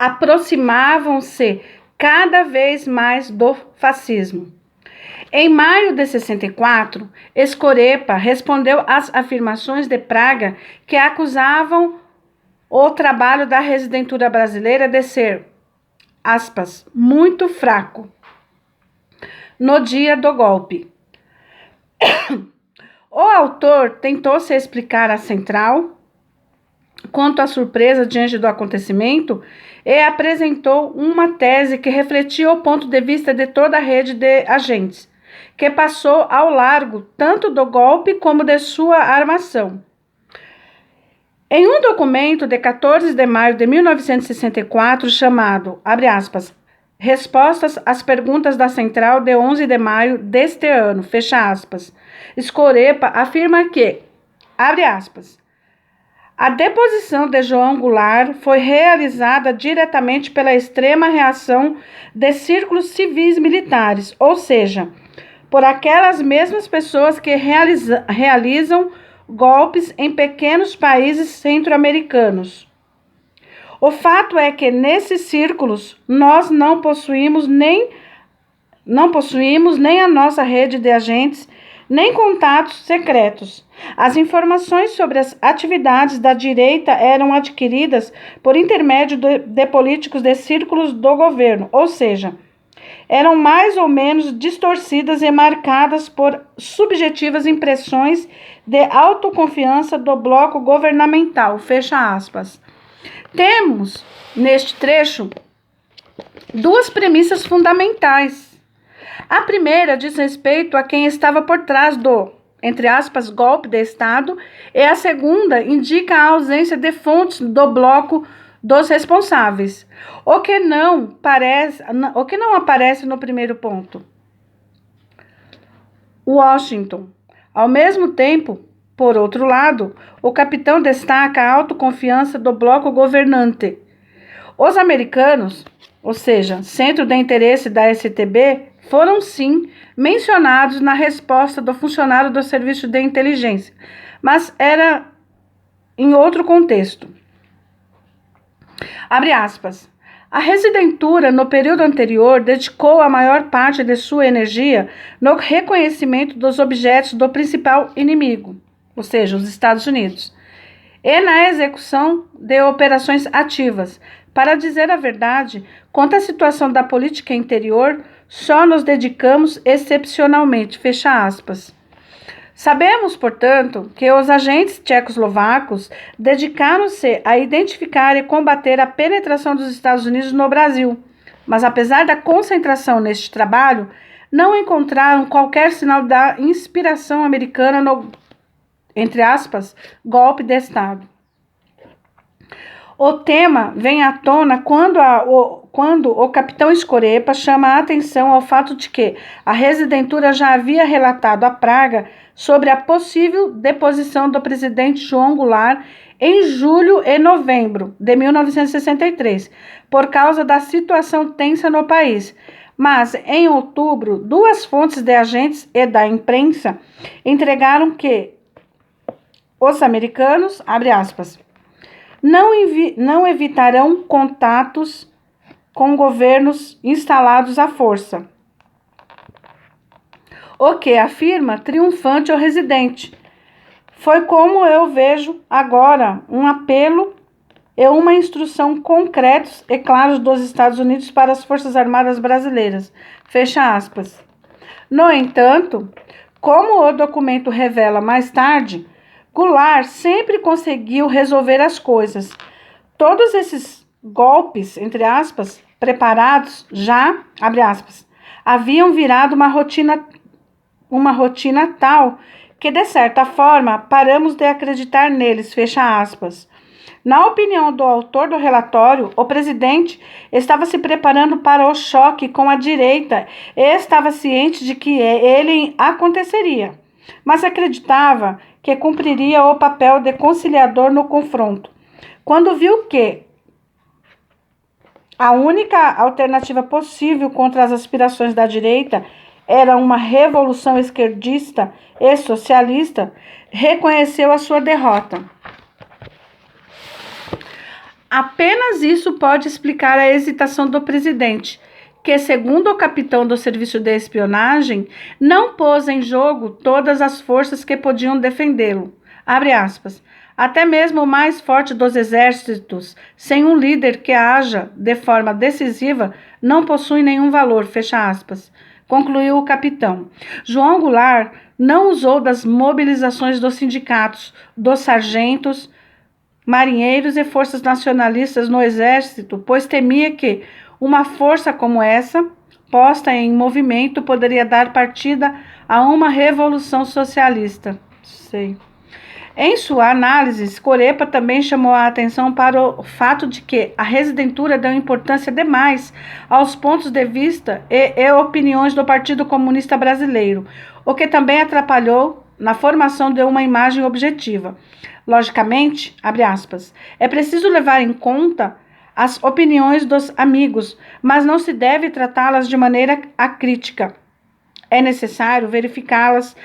aproximavam-se cada vez mais do fascismo. Em maio de 64, Escorepa respondeu às afirmações de Praga que acusavam o trabalho da residência brasileira de ser, aspas, muito fraco no dia do golpe. O autor tentou se explicar à central quanto à surpresa diante do acontecimento e apresentou uma tese que refletia o ponto de vista de toda a rede de agentes, que passou ao largo tanto do golpe como de sua armação. Em um documento de 14 de maio de 1964, chamado, abre aspas, Respostas às perguntas da Central de 11 de maio deste ano, fecha aspas, Escorepa afirma que, abre aspas, a deposição de João Goulart foi realizada diretamente pela extrema reação de círculos civis militares, ou seja, por aquelas mesmas pessoas que realizam golpes em pequenos países centro-americanos. O fato é que nesses círculos nós não possuímos nem a nossa rede de agentes, nem contatos secretos. As informações sobre as atividades da direita eram adquiridas por intermédio de políticos de círculos do governo, ou seja, eram mais ou menos distorcidas e marcadas por subjetivas impressões de autoconfiança do bloco governamental, fecha aspas. Temos, neste trecho, duas premissas fundamentais. A primeira diz respeito a quem estava por trás do, entre aspas, golpe de Estado, e a segunda indica a ausência de fontes do bloco dos responsáveis, o que não aparece no primeiro ponto. Washington. Ao mesmo tempo, por outro lado, o capitão destaca a autoconfiança do bloco governante. Os americanos, ou seja, centro de interesse da STB, foram sim mencionados na resposta do funcionário do Serviço de Inteligência, mas era em outro contexto. Abre aspas. A residentura, no período anterior, dedicou a maior parte de sua energia no reconhecimento dos objetos do principal inimigo, ou seja, os Estados Unidos, e na execução de operações ativas. Para dizer a verdade, quanto à situação da política interior, só nos dedicamos excepcionalmente, fecha aspas. Sabemos, portanto, que os agentes tchecoslovacos dedicaram-se a identificar e combater a penetração dos Estados Unidos no Brasil, mas apesar da concentração neste trabalho, não encontraram qualquer sinal da inspiração americana no, entre aspas, golpe de Estado. O tema vem à tona quando o capitão Escorepa chama a atenção ao fato de que a residentura já havia relatado a Praga sobre a possível deposição do presidente João Goulart em julho e novembro de 1963, por causa da situação tensa no país. Mas, em outubro, duas fontes de agentes e da imprensa entregaram que os americanos, abre aspas, não evitarão contatos com governos instalados à força. O que afirma triunfante o residente. Foi como eu vejo agora um apelo e uma instrução concretos e claros dos Estados Unidos para as Forças Armadas Brasileiras. Fecha aspas. No entanto, como o documento revela mais tarde, Goulart sempre conseguiu resolver as coisas. Todos esses golpes, entre aspas, preparados já, abre aspas, haviam virado uma rotina tal que, de certa forma, paramos de acreditar neles, fecha aspas. Na opinião do autor do relatório, o presidente estava se preparando para o choque com a direita e estava ciente de que ele aconteceria, mas acreditava que cumpriria o papel de conciliador no confronto. Quando viu que a única alternativa possível contra as aspirações da direita era uma revolução esquerdista e socialista, reconheceu a sua derrota. Apenas isso pode explicar a hesitação do presidente, que, segundo o capitão do serviço de espionagem, não pôs em jogo todas as forças que podiam defendê-lo. Abre aspas. Até mesmo o mais forte dos exércitos, sem um líder que haja de forma decisiva, não possui nenhum valor, fecha aspas. Concluiu o capitão. João Goulart não usou das mobilizações dos sindicatos, dos sargentos, marinheiros e forças nacionalistas no exército, pois temia que uma força como essa, posta em movimento, poderia dar partida a uma revolução socialista. Em sua análise, Scorepa também chamou a atenção para o fato de que a Residentura deu importância demais aos pontos de vista e opiniões do Partido Comunista Brasileiro, o que também atrapalhou na formação de uma imagem objetiva. Logicamente, abre aspas, é preciso levar em conta as opiniões dos amigos, mas não se deve tratá-las de maneira acrítica. É necessário verificá-las,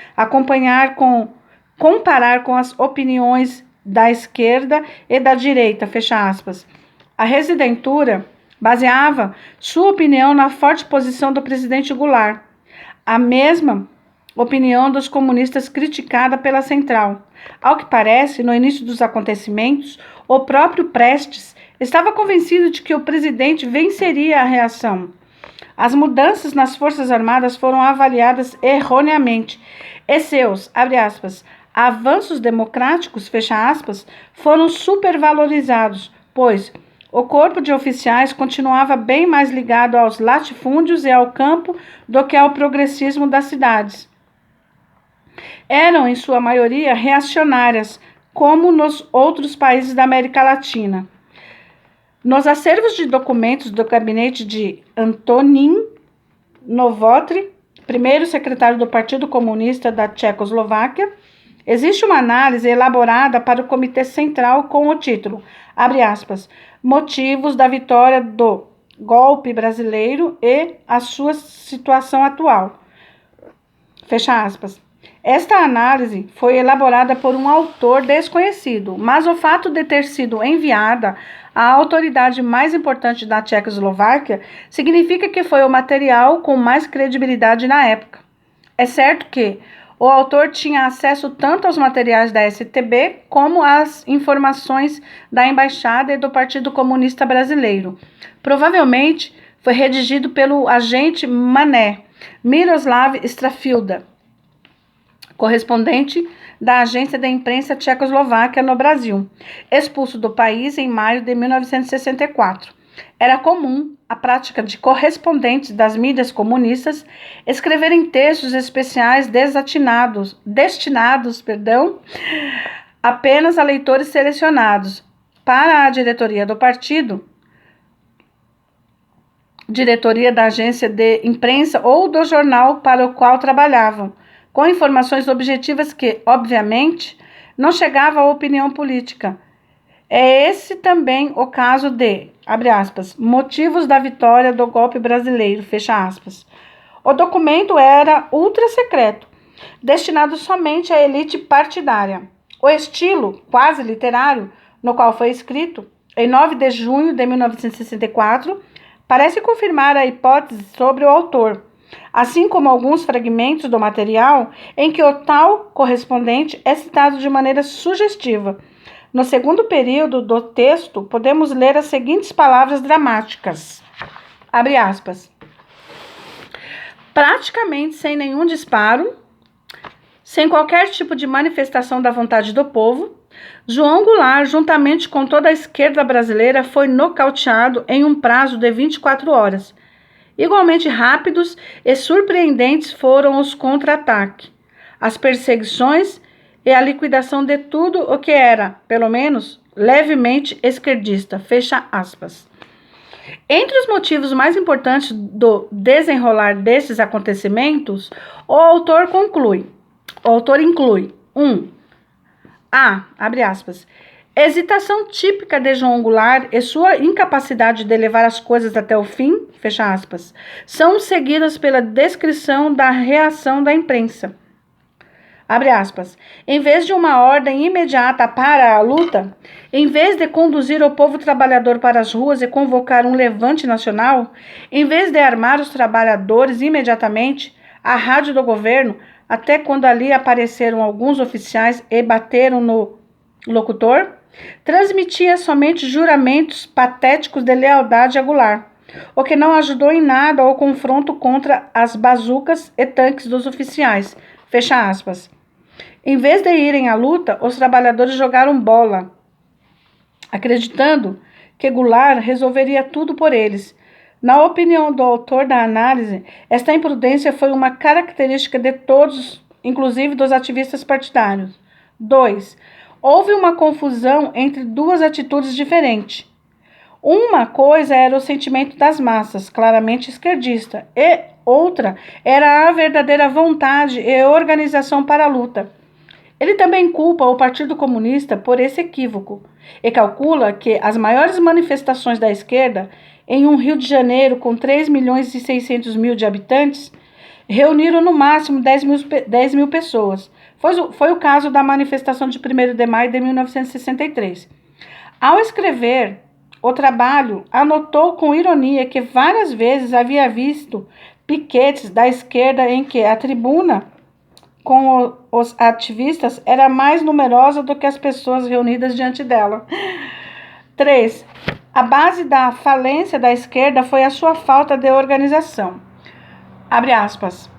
comparar com as opiniões da esquerda e da direita, fecha aspas. A Residentura baseava sua opinião na forte posição do presidente Goulart, a mesma opinião dos comunistas criticada pela Central. Ao que parece, no início dos acontecimentos, o próprio Prestes estava convencido de que o presidente venceria a reação. As mudanças nas Forças Armadas foram avaliadas erroneamente e seus, abre aspas, avanços democráticos, fecha aspas, foram supervalorizados, pois o corpo de oficiais continuava bem mais ligado aos latifúndios e ao campo do que ao progressismo das cidades. Eram, em sua maioria, reacionárias, como nos outros países da América Latina. Nos acervos de documentos do gabinete de Antonín Novotny, primeiro secretário do Partido Comunista da Tchecoslováquia, existe uma análise elaborada para o Comitê Central com o título, abre aspas, Motivos da vitória do golpe brasileiro e a sua situação atual, fecha aspas. Esta análise foi elaborada por um autor desconhecido, mas o fato de ter sido enviada à autoridade mais importante da Tchecoslováquia significa que foi o material com mais credibilidade na época. É certo que o autor tinha acesso tanto aos materiais da STB como às informações da Embaixada e do Partido Comunista Brasileiro. Provavelmente foi redigido pelo agente Mané, Miroslav Strafilda, correspondente da agência da imprensa tchecoslováquia no Brasil, expulso do país em maio de 1964. Era comum a prática de correspondentes das mídias comunistas escreverem textos especiais destinados apenas a leitores selecionados. Para a diretoria do partido, diretoria da agência de imprensa ou do jornal para o qual trabalhavam, com informações objetivas que, obviamente, não chegavam à opinião política. É esse também o caso de, abre aspas, motivos da vitória do golpe brasileiro, fecha aspas. O documento era ultra secreto, destinado somente à elite partidária. O estilo, quase literário, no qual foi escrito, em 9 de junho de 1964, parece confirmar a hipótese sobre o autor, assim como alguns fragmentos do material em que o tal correspondente é citado de maneira sugestiva. No segundo período do texto, podemos ler as seguintes palavras dramáticas. Abre aspas. Praticamente sem nenhum disparo, sem qualquer tipo de manifestação da vontade do povo, João Goulart, juntamente com toda a esquerda brasileira, foi nocauteado em um prazo de 24 horas. Igualmente rápidos e surpreendentes foram os contra-ataques, as perseguições e a liquidação de tudo o que era, pelo menos, levemente esquerdista, fecha aspas. Entre os motivos mais importantes do desenrolar desses acontecimentos, o autor inclui 1. Abre aspas, hesitação típica de João Goulart e sua incapacidade de levar as coisas até o fim, fecha aspas, são seguidas pela descrição da reação da imprensa. Abre aspas. Em vez de uma ordem imediata para a luta, em vez de conduzir o povo trabalhador para as ruas e convocar um levante nacional, em vez de armar os trabalhadores imediatamente, a rádio do governo, até quando ali apareceram alguns oficiais e bateram no locutor, transmitia somente juramentos patéticos de lealdade a Goulart, o que não ajudou em nada ao confronto contra as bazucas e tanques dos oficiais. Fecha aspas. Em vez de irem à luta, os trabalhadores jogaram bola, acreditando que Goulart resolveria tudo por eles. Na opinião do autor da análise, esta imprudência foi uma característica de todos, inclusive dos ativistas partidários. 2. Houve uma confusão entre duas atitudes diferentes. Uma coisa era o sentimento das massas, claramente esquerdista, e outra era a verdadeira vontade e organização para a luta. Ele também culpa o Partido Comunista por esse equívoco e calcula que as maiores manifestações da esquerda, em um Rio de Janeiro com 3.600.000 de habitantes, reuniram no máximo 10 mil pessoas. Foi o caso da manifestação de 1º de maio de 1963. Ao escrever o trabalho, anotou com ironia que várias vezes havia visto piquetes da esquerda em que a tribuna com os ativistas era mais numerosa do que as pessoas reunidas diante dela. 3. A base da falência da esquerda foi a sua falta de organização. Abre aspas.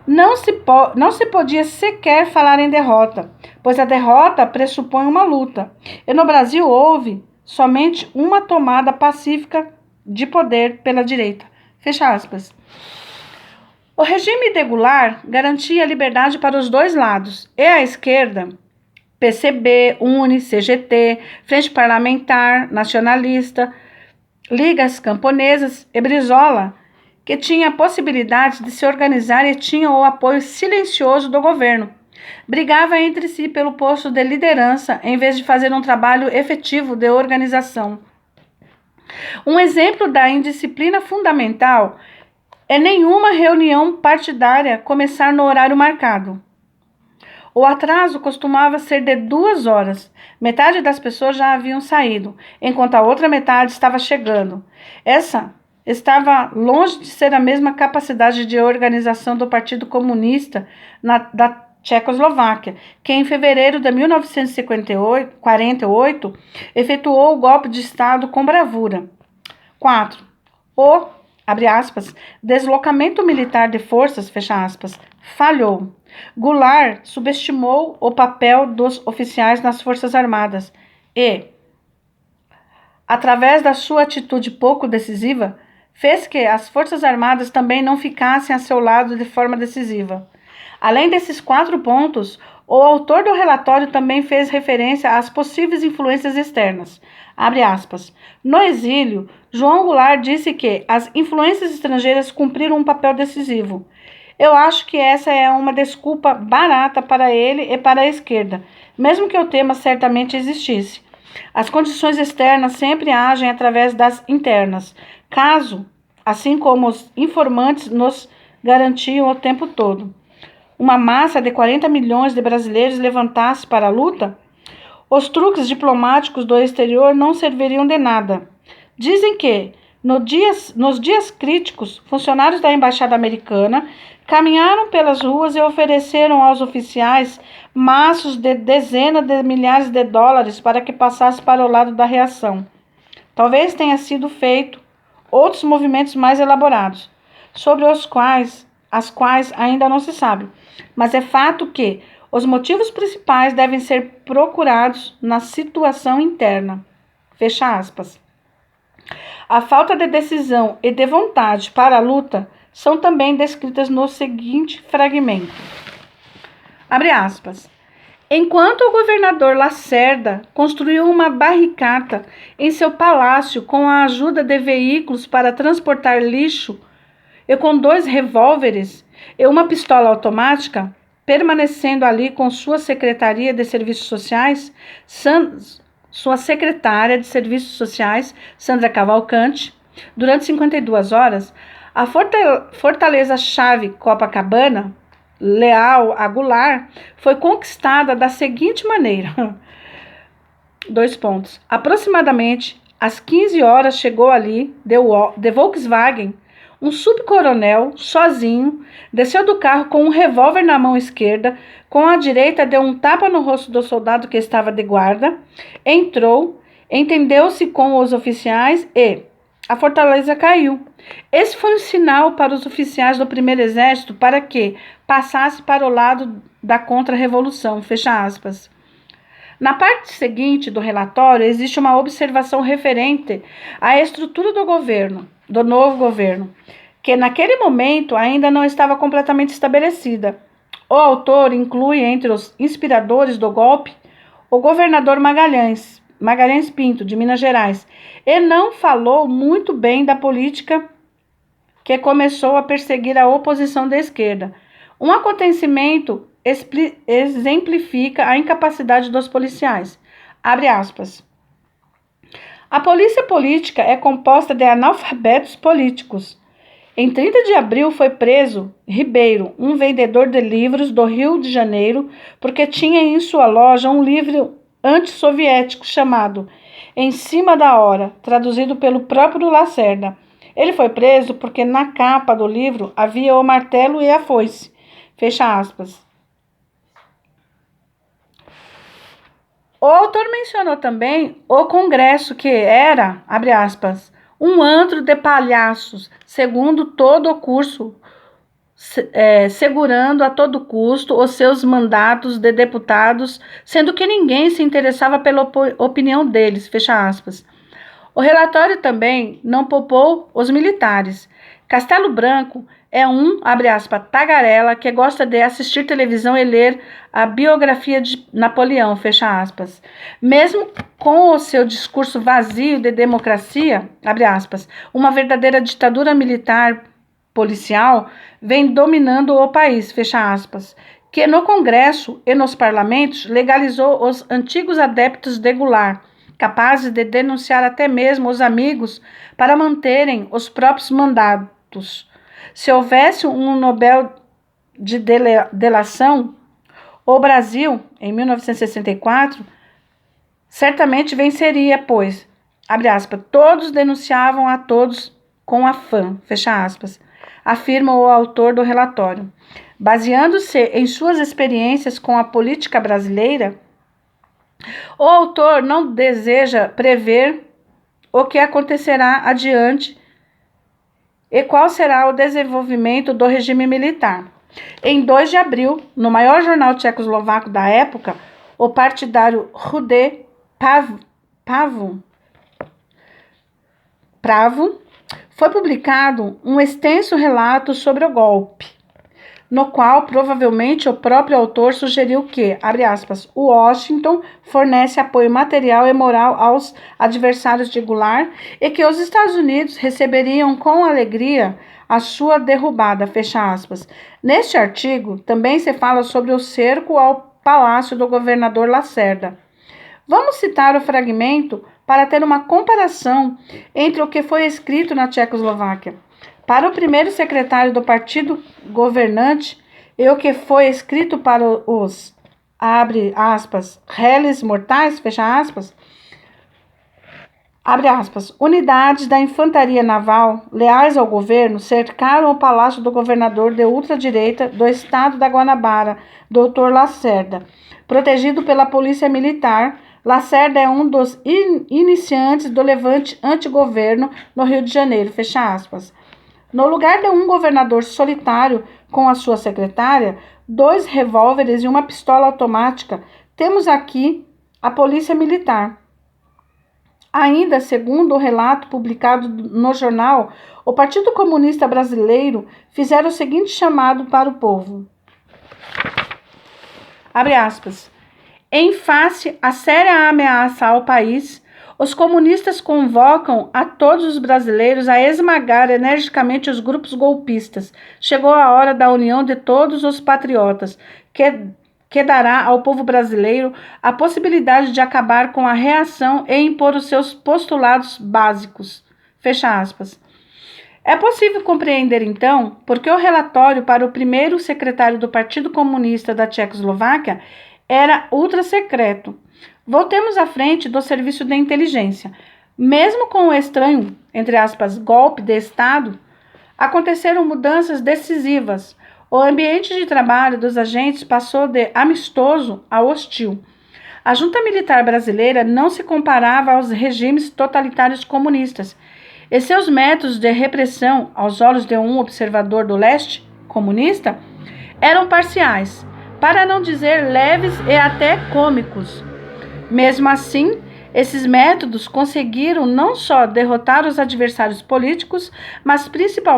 Não se podia sequer falar em derrota, pois a derrota pressupõe uma luta. E no Brasil houve somente uma tomada pacífica de poder pela direita. Fecha aspas. O regime de Goulart garantia liberdade para os dois lados, e a esquerda, PCB, UNE, CGT, Frente Parlamentar, Nacionalista, Ligas Camponesas e Brizola, que tinha a possibilidade de se organizar e tinha o apoio silencioso do governo. Brigava entre si pelo posto de liderança, em vez de fazer um trabalho efetivo de organização. Um exemplo da indisciplina fundamental é nenhuma reunião partidária começar no horário marcado. O atraso costumava ser de 2 horas. Metade das pessoas já haviam saído, enquanto a outra metade estava chegando. Essa estava longe de ser a mesma capacidade de organização do Partido Comunista da Tchecoslováquia, que em fevereiro de 1948 efetuou o golpe de Estado com bravura. 4. Abre aspas, deslocamento militar de forças, fecha aspas, falhou. Goulart subestimou o papel dos oficiais nas Forças Armadas e, através da sua atitude pouco decisiva, fez que as Forças Armadas também não ficassem a seu lado de forma decisiva. Além desses 4 pontos, o autor do relatório também fez referência às possíveis influências externas. Abre aspas. No exílio, João Goulart disse que as influências estrangeiras cumpriram um papel decisivo. Eu acho que essa é uma desculpa barata para ele e para a esquerda, mesmo que o tema certamente existisse. As condições externas sempre agem através das internas, assim como os informantes nos garantiam o tempo todo, uma massa de 40 milhões de brasileiros levantasse para a luta, os truques diplomáticos do exterior não serviriam de nada. Dizem que, nos dias críticos, funcionários da Embaixada Americana caminharam pelas ruas e ofereceram aos oficiais maços de dezenas de milhares de dólares para que passasse para o lado da reação. Talvez tenha sido feito outros movimentos mais elaborados, sobre as quais ainda não se sabe, mas é fato que os motivos principais devem ser procurados na situação interna. Fecha aspas. A falta de decisão e de vontade para a luta são também descritas no seguinte fragmento. Abre aspas. Enquanto o governador Lacerda construiu uma barricada em seu palácio com a ajuda de veículos para transportar lixo e com 2 revólveres e uma pistola automática, permanecendo ali com sua secretária de Serviços Sociais, Sandra Cavalcante, durante 52 horas, a fortaleza-chave Copacabana, leal a Goulart, foi conquistada da seguinte maneira. Dois pontos. Aproximadamente às 15 horas chegou ali, de Volkswagen, um subcoronel, sozinho, desceu do carro com um revólver na mão esquerda, com a direita deu um tapa no rosto do soldado que estava de guarda, entrou, entendeu-se com os oficiais e a fortaleza caiu. Esse foi um sinal para os oficiais do primeiro exército para que passasse para o lado da contra-revolução, fecha aspas. Na parte seguinte do relatório, existe uma observação referente à estrutura do governo, do novo governo, que naquele momento ainda não estava completamente estabelecida. O autor inclui entre os inspiradores do golpe o governador Magalhães Pinto, de Minas Gerais, e não falou muito bem da política que começou a perseguir a oposição da esquerda. Um acontecimento exemplifica a incapacidade dos policiais. Abre aspas. A polícia política é composta de analfabetos políticos. Em 30 de abril foi preso Ribeiro, um vendedor de livros do Rio de Janeiro, porque tinha em sua loja um livro antissoviético chamado Em Cima da Hora, traduzido pelo próprio Lacerda. Ele foi preso porque na capa do livro havia o martelo e a foice. Fecha aspas. O autor mencionou também o Congresso, que era, abre aspas, um antro de palhaços, segundo todo o curso, segurando a todo custo os seus mandatos de deputados, sendo que ninguém se interessava pela opinião deles, fecha aspas. O relatório também não poupou os militares. Castelo Branco é abre aspas, tagarela que gosta de assistir televisão e ler a biografia de Napoleão, fecha aspas. Mesmo com o seu discurso vazio de democracia, abre aspas, uma verdadeira ditadura militar policial vem dominando o país, fecha aspas, que no Congresso e nos parlamentos legalizou os antigos adeptos de Goulart, capazes de denunciar até mesmo os amigos para manterem os próprios mandatos. Se houvesse um Nobel de delação, o Brasil, em 1964, certamente venceria, pois, abre aspas, todos denunciavam a todos com afã, fecha aspas, afirma o autor do relatório. Baseando-se em suas experiências com a política brasileira, o autor não deseja prever o que acontecerá adiante e qual será o desenvolvimento do regime militar. Em 2 de abril, no maior jornal tchecoslovaco da época, o partidário Rude Pravo, foi publicado um extenso relato sobre o golpe, no qual provavelmente o próprio autor sugeriu que, abre aspas, o Washington fornece apoio material e moral aos adversários de Goulart e que os Estados Unidos receberiam com alegria a sua derrubada, fecha aspas. Neste artigo também se fala sobre o cerco ao palácio do governador Lacerda. Vamos citar o fragmento para ter uma comparação entre o que foi escrito na Tchecoslováquia para o primeiro secretário do partido governante e o que foi escrito para os, abre aspas, réis mortais, fecha aspas, abre aspas, unidades da infantaria naval, leais ao governo, cercaram o palácio do governador de ultradireita do estado da Guanabara, Dr. Lacerda. Protegido pela polícia militar, Lacerda é um dos iniciantes do levante antigoverno no Rio de Janeiro, fecha aspas. No lugar de um governador solitário com a sua secretária, 2 revólveres e uma pistola automática, temos aqui a polícia militar. Ainda, segundo o relato publicado no jornal, o Partido Comunista Brasileiro fizeram o seguinte chamado para o povo. Abre aspas. Em face à séria ameaça ao país, os comunistas convocam a todos os brasileiros a esmagar energicamente os grupos golpistas. Chegou a hora da união de todos os patriotas, que dará ao povo brasileiro a possibilidade de acabar com a reação e impor os seus postulados básicos. Fecha aspas. É possível compreender, então, porque o relatório para o primeiro secretário do Partido Comunista da Tchecoslováquia era ultra-secreto. Voltemos à frente do serviço de inteligência. Mesmo com o estranho, entre aspas, golpe de Estado, aconteceram mudanças decisivas. O ambiente de trabalho dos agentes passou de amistoso a hostil. A junta militar brasileira não se comparava aos regimes totalitários comunistas, e seus métodos de repressão, aos olhos de um observador do leste comunista, eram parciais, para não dizer leves e até cômicos. Mesmo assim, esses métodos conseguiram não só derrotar os adversários políticos, mas principalmente